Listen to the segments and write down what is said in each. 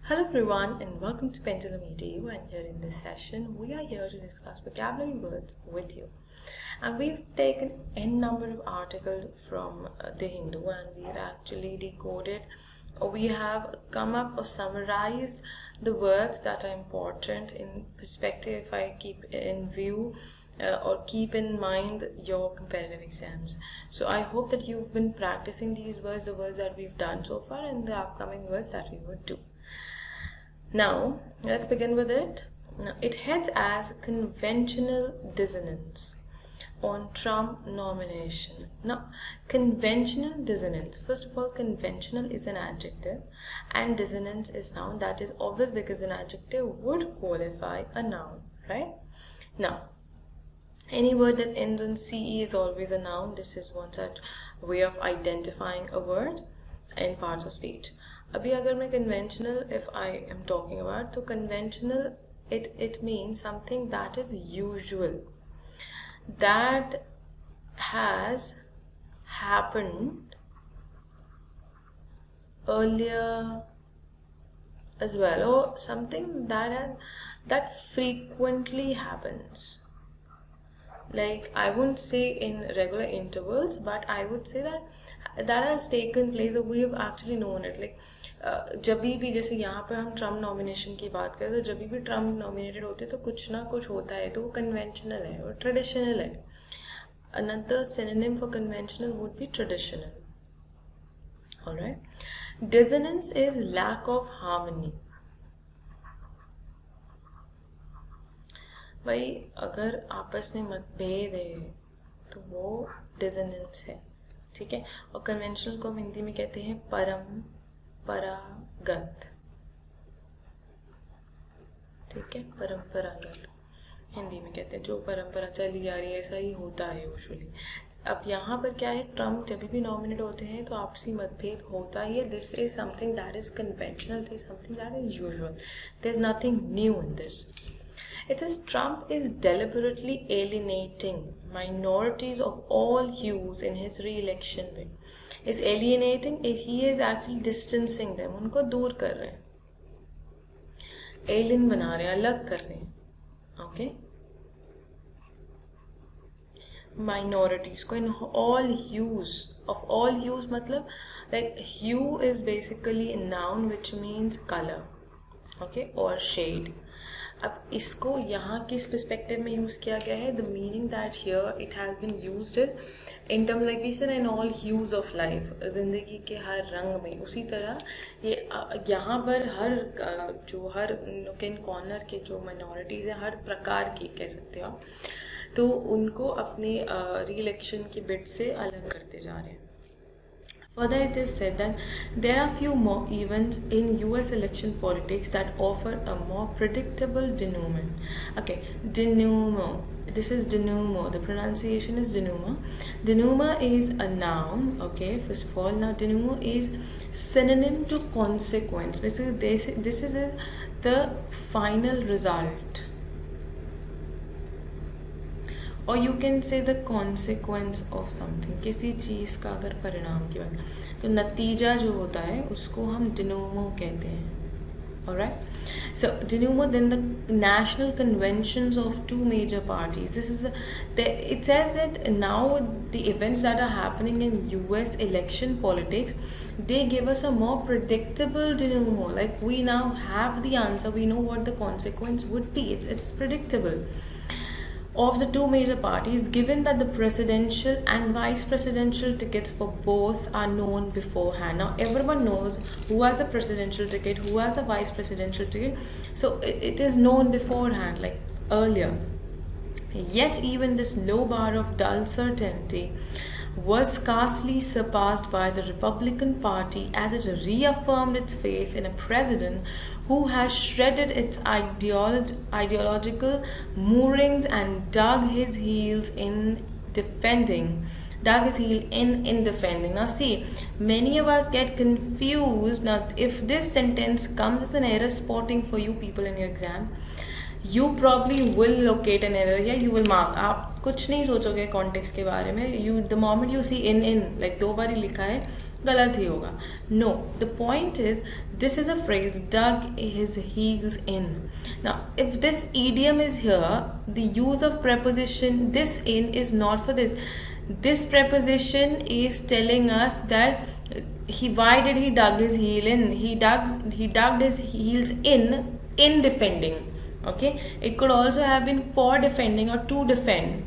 Hello everyone and welcome to Pendulum EDU, and here in this session we are here to discuss vocabulary words with you. And we've taken n number of articles from the Hindu and we've actually decoded, or we have come up or summarized the words that are important in perspective if I keep in view or keep in mind your competitive exams. So I hope that you've been practicing these words, the words that we've done so far, and the upcoming words that we would do. Now, let's begin with it. Now, it heads as conventional dissonance on Trump nomination. Now, conventional dissonance. First of all, conventional is an adjective and dissonance is noun. That is obvious because an adjective would qualify a noun, right? Now, any word that ends on CE is always a noun. This is one such way of identifying a word in parts of speech. अभी अगर मैं conventional, if I am talking about, तो conventional it means something that is usual, that has happened earlier as well, or something that frequently happens. Like, I wouldn't say in regular intervals, but I would say that has taken place, or we have actually known it. Like, जब भी जैसे यहाँ पर हम Trump nomination की बात करें, तो जब भी ट्रम्प नॉमिनेटेड होते हैं तो कुछ ना कुछ होता है, तो वो कन्वेंशनल है और ट्रेडिशनल है. Another synonym for conventional would be traditional. Alright. Dissonance is lack of harmony. भाई अगर आपस में मतभेद है तो वो डिसोनेंस है, ठीक है. और कन्वेंशनल को हम हिंदी में कहते हैं परंपरागत, ठीक है. परंपरागत हिंदी में कहते हैं जो परंपरा चली आ रही है, ऐसा ही होता है यूजुअली. अब यहाँ पर क्या है, ट्रम्प जब भी नॉमिनेट होते हैं तो आपसी मतभेद होता ही है. This is something that is conventional, this something that is usual. There is nothing new in this. It says Trump is deliberately alienating minorities of all hues in his re-election bid. Is alienating, he is actually distancing them. उनको दूर कर रहे हैं, alien बना रहे हैं, अलग कर रहे हैं. Okay? Minorities को in all hues, of all hues मतलब like hue is basically a noun which means color, okay, or shade. अब इसको यहाँ किस perspective में यूज़ किया गया है? The meaning that here it has been used is in terms like we said in all hues of life, ज़िंदगी के हर रंग में. उसी तरह ये यहाँ पर हर नोक एंड कॉर्नर के जो minorities हैं, हर प्रकार की कह सकते हो आप, तो उनको अपने re-election के bid से अलग करते जा रहे हैं. Further, it is said that there are few more events in US election politics that offer a more predictable denouement. Okay, denouement. This is denouement. The pronunciation is denouement. Denouement is a noun. Okay, first of all, now denouement is synonym to consequence. Basically, this is the final result. और you can say the consequence of something. किसी चीज़ का अगर परिणाम की बात, तो नतीजा जो होता है उसको हम डिनोमो कहते हैं. Alright, so denouement, then the national conventions of two major parties. This is it says that now the events that are happening in US election politics, they give us a more predictable denouement. Like, we now have the answer, we know what the consequence would be. It's predictable. Of the two major parties, given that the presidential and vice presidential tickets for both are known beforehand. Now everyone knows who has the presidential ticket, who has the vice presidential ticket, so it is known beforehand, like earlier. Yet even this low bar of dull certainty was scarcely surpassed by the Republican Party as it reaffirmed its faith in a president who has shredded its ideological moorings and dug his heel in defending. Now see, many of us get confused. Now if this sentence comes as an error spotting for you people in your exams, you probably will locate an error या you will mark. आप कुछ नहीं सोचोगे context के बारे में. You the moment you see in like 2 बार ही लिखा है, गलत ही होगा. No, the point is, this is a phrase, dug his heels in. Now, if this idiom is here, the use of preposition this in is not for this. This preposition is telling us that why did he dug his heel in? He dug his heels in defending. Okay, it could also have been for defending or to defend.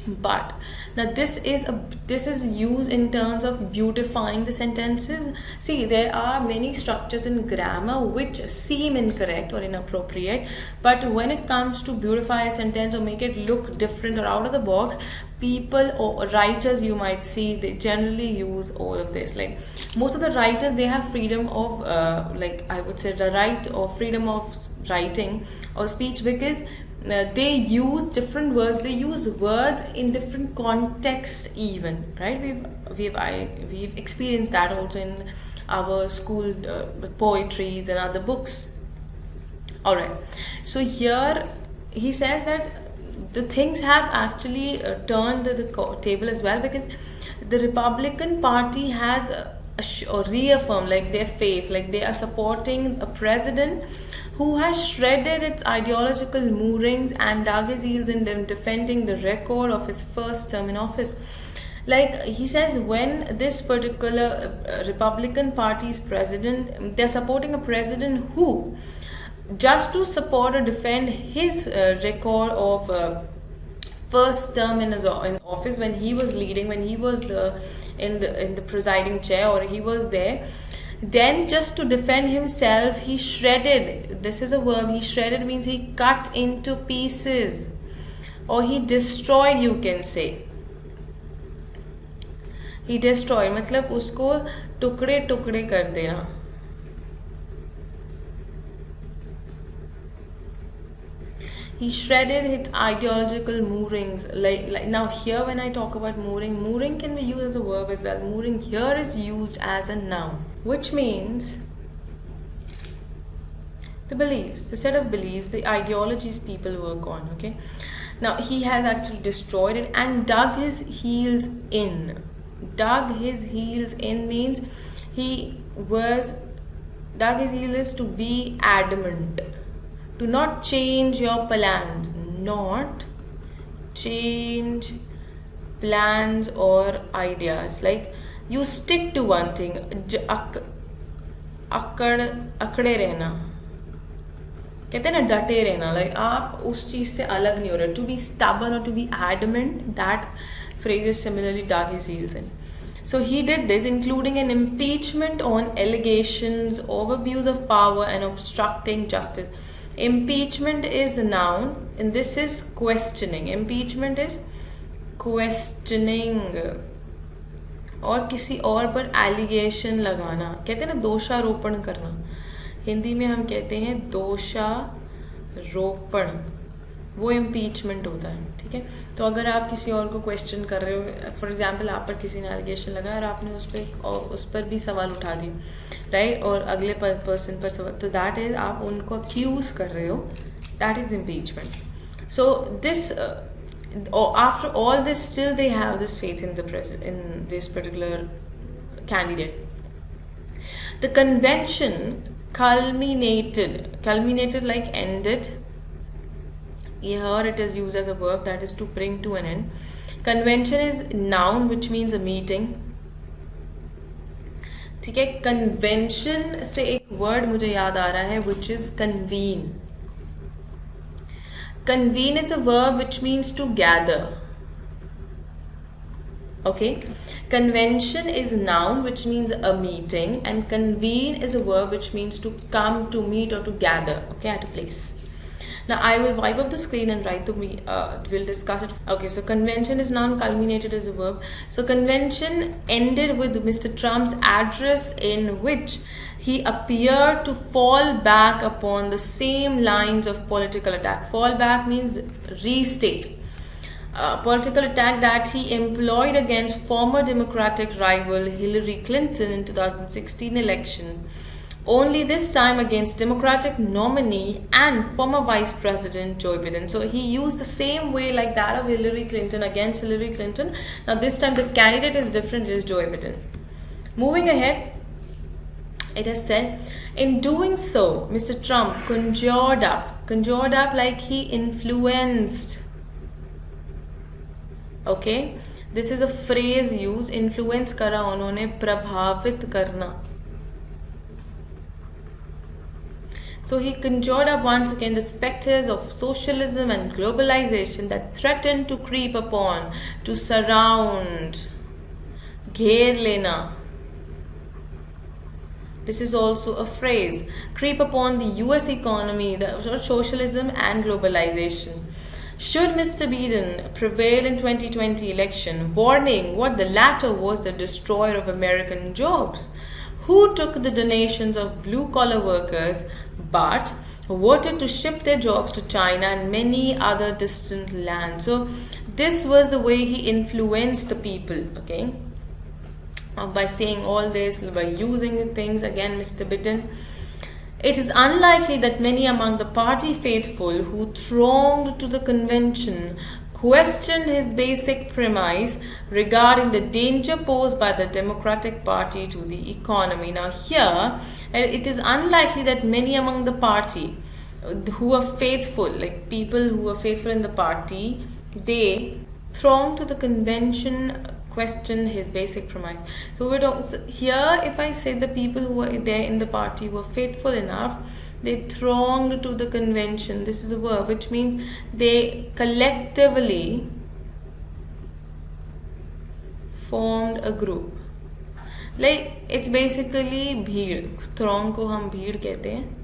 But now this is used in terms of beautifying the sentences. See, there are many structures in grammar which seem incorrect or inappropriate, but when it comes to beautify a sentence or make it look different or out of the box, people or writers, you might see, they generally use all of this. Like most of the writers, they have freedom of like I would say the right or freedom of writing or speech, because they use different words, they use words in different contexts even, right? We've experienced that also in our school poetries and other books. Alright, so here he says that the things have actually turned the table as well, because the Republican Party has reaffirmed like their faith, like they are supporting a president who has shredded its ideological moorings and dug his heels in defending the record of his first term in office. Like he says, when this particular Republican Party's president, they're supporting a president who, just to support or defend his record of first term in office, when he was leading, when he was in the presiding chair, or he was there, then just to defend himself, he shredded. This is a verb. He shredded means he cut into pieces, or he destroyed, you can say. He destroyed मतलब उसको टुकड़े टुकड़े कर देना. He shredded its ideological moorings. Like now here, when I talk about mooring can be used as a verb as well. Mooring here is used as a noun, which means the beliefs, the set of beliefs, the ideologies people work on. Okay, now he has actually destroyed it and dug his heels in. Dug his heels in means dug his heels is to be adamant. Do not change your plans. Not change plans or ideas. Like you stick to one thing. अकड़े रहना, कहते हैं ना, डटे रहना. Like आप उस चीज़ से अलग नहीं हो रहे. To be stubborn or to be adamant, that phrase is similarly dug his heels in. So he did this, including an impeachment on allegations of abuse of power and obstructing justice. Impeachment is a noun and this is questioning. Impeachment is questioning और किसी और पर allegation लगाना. कहते हैं ना दोषारोपण करना. हिंदी में हम कहते हैं दोषारोपण. वो इम्पीचमेंट होता है. ठीक है, तो अगर आप किसी और को क्वेश्चन कर रहे हो, फॉर एग्जांपल आप पर किसी ने एलिगेशन लगाया और आपने उस पर भी सवाल उठा दिए, राइट, और अगले पर्सन पर सवाल, तो दैट इज आप उनको अक्यूज कर रहे हो. That is impeachment. So this after all this, still they have this faith in this particular candidate. The convention culminated like ended. Here it is used as a verb, that is to bring to an end. Convention is noun which means a meeting. ठीक है, convention से एक word मुझे याद आ रहा है which is convene. Convene is a verb which means to gather. Okay, convention is noun which means a meeting, and convene is a verb which means to come, to meet, or to gather, okay, at a place. Now I will wipe up the screen and write we'll discuss it. Okay, so convention is noun, culminated is a verb. So convention ended with Mr. Trump's address in which he appeared to fall back upon the same lines of political attack. Fall back means restate. Political attack that he employed against former Democratic rival Hillary Clinton in 2016 election. Only this time against Democratic nominee and former Vice President Joe Biden. So he used the same way like that of Hillary Clinton against Hillary Clinton. Now this time the candidate is different, it is Joe Biden. Moving ahead, it has said, in doing so, Mr. Trump conjured up like he influenced. Okay, this is a phrase used, influence करा उन्होंने, प्रभावित करना. So he conjured up once again the specters of socialism and globalization that threatened to creep upon, to surround, घेर लेना. This is also a phrase, creep upon the US economy, the socialism and globalization. Should Mr. Biden prevail in 2020 election, warning what the latter was the destroyer of American jobs, who took the donations of blue-collar workers but voted to ship their jobs to China and many other distant lands. So this was the way he influenced the people, okay? By saying all this, by using things again, Mr. Biden. It is unlikely that many among the party faithful who thronged to the convention questioned his basic premise regarding the danger posed by the Democratic Party to the economy. Now here, it is unlikely that many among the party who are faithful, like people who are faithful in the party, they thronged to the convention, question his basic premise. So here, if I say the people who were there in the party were faithful enough, they thronged to the convention. This is a verb which means they collectively formed a group. Like it's basically भीड़. Throng को हम भीड़ कहते हैं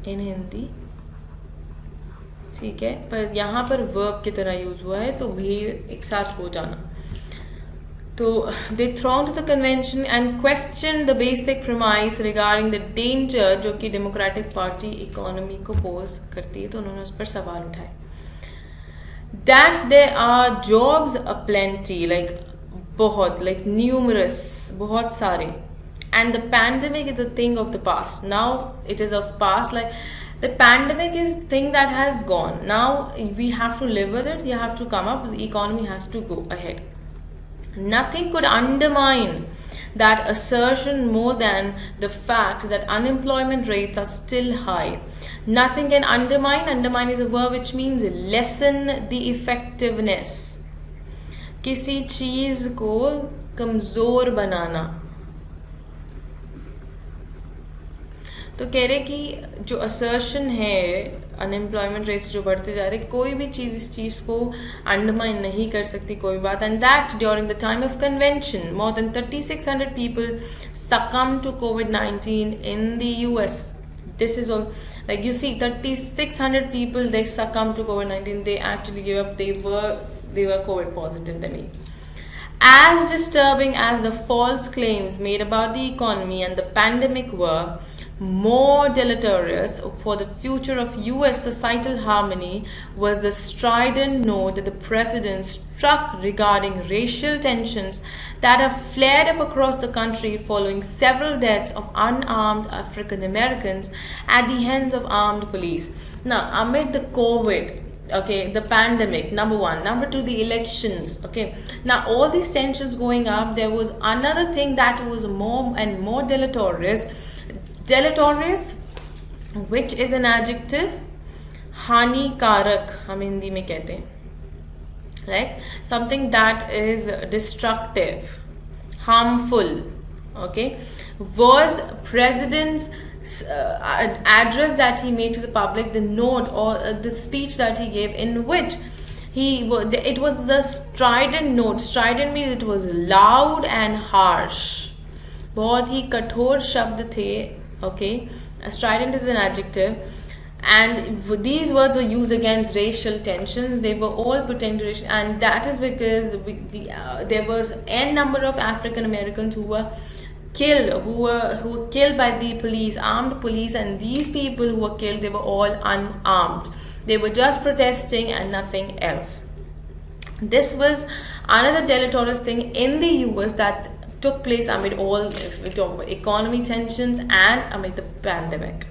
in Hindi. ठीक है, पर यहाँ पर वर्ब की तरह यूज हुआ है, तो भीड़ एक साथ हो जाना. तो they thronged the convention and questioned the basic premise regarding the danger जो कि डेमोक्रेटिक पार्टी इकोनॉमी को पोज करती है, तो उन्होंने उस पर सवाल उठाए. That there are jobs aplenty, like बहुत, like numerous, बहुत सारे, and the pandemic is a thing of the past. Now it is of past, like the pandemic is thing that has gone. Now we have to live with it. You have to come up. The economy has to go ahead. Nothing could undermine that assertion more than the fact that unemployment rates are still high. Nothing can undermine. Undermine is a verb which means lessen the effectiveness. किसी चीज को कमजोर बनाना. तो कह रहे कि जो assertion है, अनएम्प्लॉयमेंट रेट्स जो बढ़ते जा रहे, कोई भी चीज़ इस चीज़ को अंडरमाइन नहीं कर सकती, कोई बात. And that during the time of convention more than 3600 people succumbed to COVID-19 in the US. This is all, like you see, 3600 people, they succumbed to COVID-19. They actually gave up. They were COVID positive. They mean, as disturbing as the false claims made about the economy and the pandemic were, more deleterious for the future of US societal harmony was the strident note that the president struck regarding racial tensions that have flared up across the country following several deaths of unarmed African Americans at the hands of armed police. Now, amid the COVID, okay, the pandemic, number one. Number two, the elections, okay. Now, all these tensions going up, there was another thing that was more and more deleterious. Deleterious, which is an adjective, हानिकारक हम हिंदी में कहते हैं, like something that is destructive, harmful, okay, was president's address that he made to the public, the note or the speech that he gave, in which it was a strident note. Strident means it was loud and harsh. बहुत ही कठोर शब्द थे. Okay, strident is an adjective, and these words were used against racial tensions. They were all pertaining to racial, and that is because there was n number of African Americans who were killed, who were killed by the police, armed police, and these people who were killed, they were all unarmed. They were just protesting and nothing else. This was another deleterious thing in the US that took place amid all economy tensions and amid the pandemic.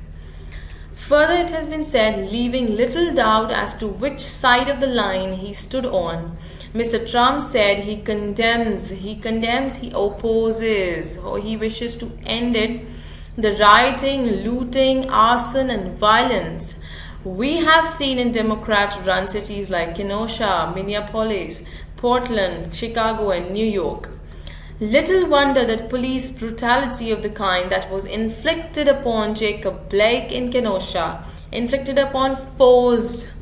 Further, it has been said, leaving little doubt as to which side of the line he stood on, Mr. Trump said he condemns, he opposes, or he wishes to end it, the rioting, looting, arson, and violence we have seen in Democrat-run cities like Kenosha, Minneapolis, Portland, Chicago, and New York. Little wonder that police brutality of the kind that was inflicted upon Jacob Blake in Kenosha, inflicted upon, forced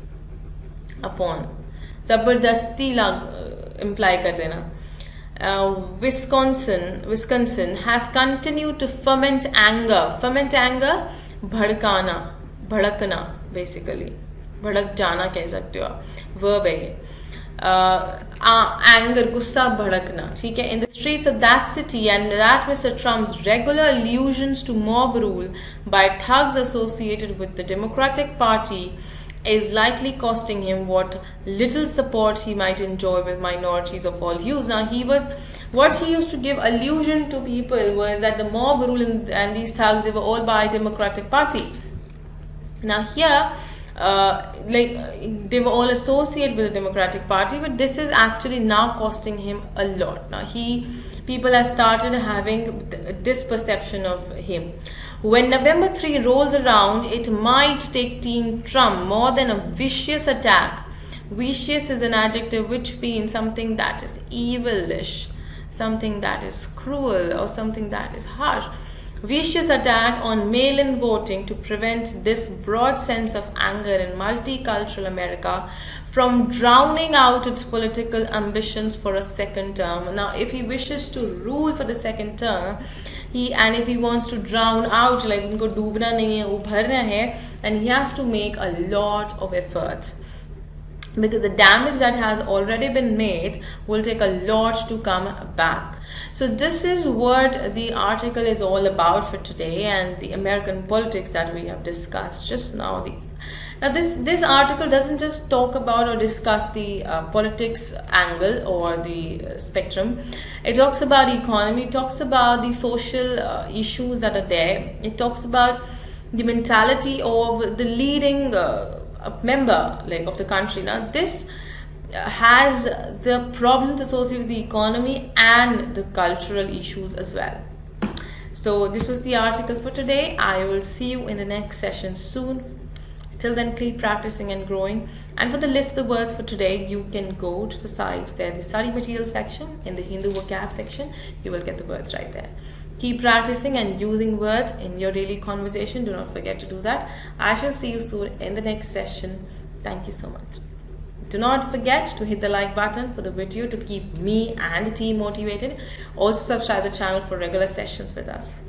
upon, जबरदस्ती imply कर देना. Wisconsin has continued to foment anger. Foment anger, भड़कना basically. भड़क जाना कह सकते हो आप. Verb है ये. Anger, गुस्सा भड़कना, ठीक है, in the streets of that city, and that Mr. Trump's regular allusions to mob rule by thugs associated with the Democratic Party is likely costing him what little support he might enjoy with minorities of all hues. Now, what he used to give allusion to people was that the mob rule and these thugs, they were all by Democratic Party. Now here, they were all associated with the Democratic Party, but this is actually now costing him a lot. Now people have started having this perception of him. When November 3 rolls around, it might take Team Trump more than a vicious attack. Vicious is an adjective which means something that is evilish, something that is cruel, or something that is harsh. Vicious attack on mail-in voting to prevent this broad sense of anger in multicultural America from drowning out its political ambitions for a second term. Now, if he wishes to rule for the second term, if he wants to drown out, like unko doobna nahi hai, ubharna hai, and he has to make a lot of efforts, because the damage that has already been made will take a lot to come back. So this is what the article is all about for today, and the American politics that we have discussed just now. Now this article doesn't just talk about or discuss the politics angle or the spectrum. It talks about economy, it talks about the social issues that are there. It talks about the mentality of the leading member of the country. Now this has the problems associated with the economy and the cultural issues as well. So this was the article for today. I will see you in the next session soon. Till then, keep practicing and growing. And for the list of the words for today, you can go to the sites there, the study material section, in the Hindu vocab section. You will get the words right there. Keep practicing and using words in your daily conversation. Do not forget to do that. I shall see you soon in the next session. Thank you so much. Do not forget to hit the like button for the video to keep me and the team motivated. Also subscribe to the channel for regular sessions with us.